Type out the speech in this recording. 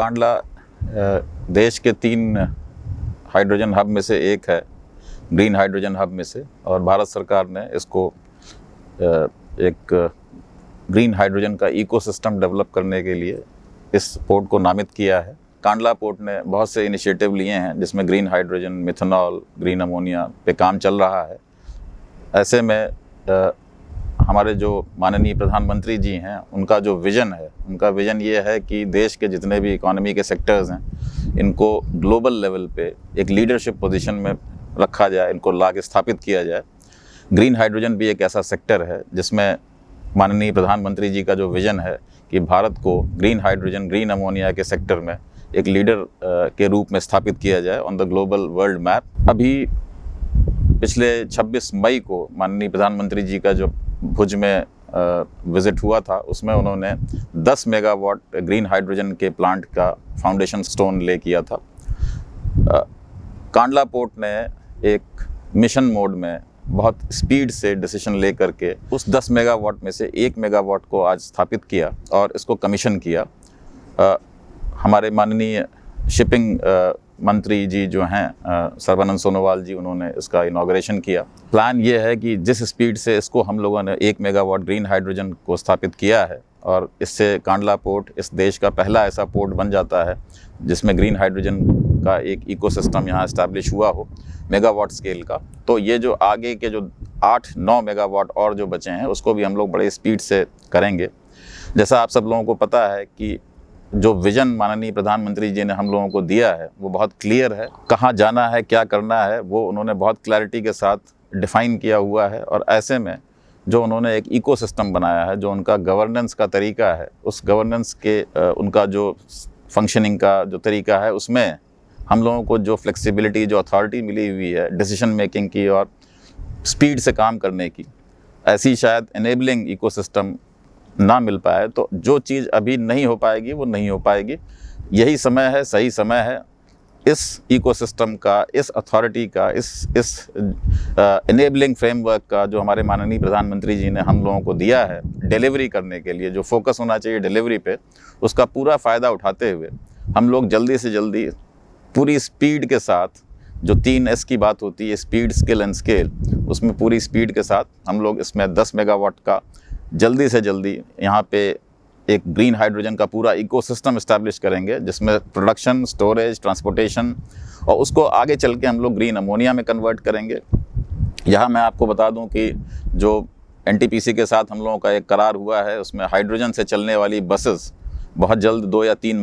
कांडला देश के 3 hydrogen hub में से एक है, ग्रीन हाइड्रोजन हब में से, और भारत सरकार ने इसको एक ग्रीन हाइड्रोजन का इकोसिस्टम डेवलप करने के लिए इस पोर्ट को नामित किया है। कांडला पोर्ट ने बहुत से इनिशिएटिव लिए हैं जिसमें green hydrogen, methanol, green ammonia पे काम चल रहा है। ऐसे में हमारे जो माननीय प्रधानमंत्री जी हैं, उनका जो विज़न है, उनका विज़न ये है कि देश के जितने भी इकोनॉमी के सेक्टर्स हैं, इनको ग्लोबल लेवल पे एक लीडरशिप पोजीशन में रखा जाए, इनको ला के स्थापित किया जाए। ग्रीन हाइड्रोजन भी एक ऐसा सेक्टर है जिसमें माननीय प्रधानमंत्री जी का जो विज़न है कि भारत को ग्रीन हाइड्रोजन, ग्रीन अमोनिया के सेक्टर में एक लीडर के रूप में स्थापित किया जाए on the global world map. अभी पिछले 26 मई को माननीय प्रधानमंत्री जी का जो भुज में विज़िट हुआ था, उसमें उन्होंने 10 मेगावाट ग्रीन हाइड्रोजन के प्लांट का फाउंडेशन स्टोन ले किया था। कांडला पोर्ट ने एक मिशन मोड में बहुत स्पीड से डिसीजन ले करके उस 10 मेगावाट में से 1 मेगावाट को आज स्थापित किया और इसको कमीशन किया। हमारे माननीय शिपिंग मंत्री जी जो हैं सर्बानंद सोनोवाल जी, उन्होंने इसका इनॉग्रेशन किया। प्लान ये है कि जिस स्पीड से इसको हम लोगों ने 1 मेगावाट ग्रीन हाइड्रोजन को स्थापित किया है, और इससे कांडला पोर्ट इस देश का पहला ऐसा पोर्ट बन जाता है जिसमें ग्रीन हाइड्रोजन का एक इकोसिस्टम यहाँ एस्टैब्लिश हुआ हो मेगावाट स्केल का। तो ये जो आगे के जो 8-9 मेगावाट और जो बचे हैं, उसको भी हम लोग बड़े स्पीड से करेंगे। जैसा आप सब लोगों को पता है कि जो विज़न माननीय प्रधानमंत्री जी ने हम लोगों को दिया है वो बहुत क्लियर है। कहाँ जाना है, क्या करना है, वो उन्होंने बहुत क्लैरिटी के साथ डिफ़ाइन किया हुआ है। और ऐसे में जो उन्होंने एक इकोसिस्टम बनाया है, जो उनका गवर्नेंस का तरीका है, उस गवर्नेंस के उनका जो फंक्शनिंग का जो तरीका है, उसमें हम लोगों को जो फ्लेक्सिबिलिटी, जो अथॉरिटी मिली हुई है डिसीजन मेकिंग की और स्पीड से काम करने की, ऐसी शायद इनेबलिंग इकोसिस्टम ना मिल पाए। तो जो चीज़ अभी नहीं हो पाएगी वो नहीं हो पाएगी। यही समय है, सही समय है इस इकोसिस्टम का, इस अथॉरिटी का, इस इनेबलिंग फ्रेमवर्क का जो हमारे माननीय प्रधानमंत्री जी ने हम लोगों को दिया है डिलीवरी करने के लिए, जो फोकस होना चाहिए डिलीवरी पे, उसका पूरा फ़ायदा उठाते हुए हम लोग जल्दी से जल्दी पूरी स्पीड के साथ, जो 3S की बात होती है, स्पीड, स्किल एंड स्केल, उसमें पूरी स्पीड के साथ हम लोग इसमें 10 मेगावाट का जल्दी से जल्दी यहाँ पे एक ग्रीन हाइड्रोजन का पूरा इकोसिस्टम इस्टेब्लिश करेंगे, जिसमें प्रोडक्शन, स्टोरेज, ट्रांसपोर्टेशन, और उसको आगे चल के हम लोग ग्रीन अमोनिया में कन्वर्ट करेंगे। यहाँ मैं आपको बता दूँ कि जो NTPC के साथ हम लोगों का एक करार हुआ है, उसमें हाइड्रोजन से चलने वाली बसेस बहुत जल्द 2 या 3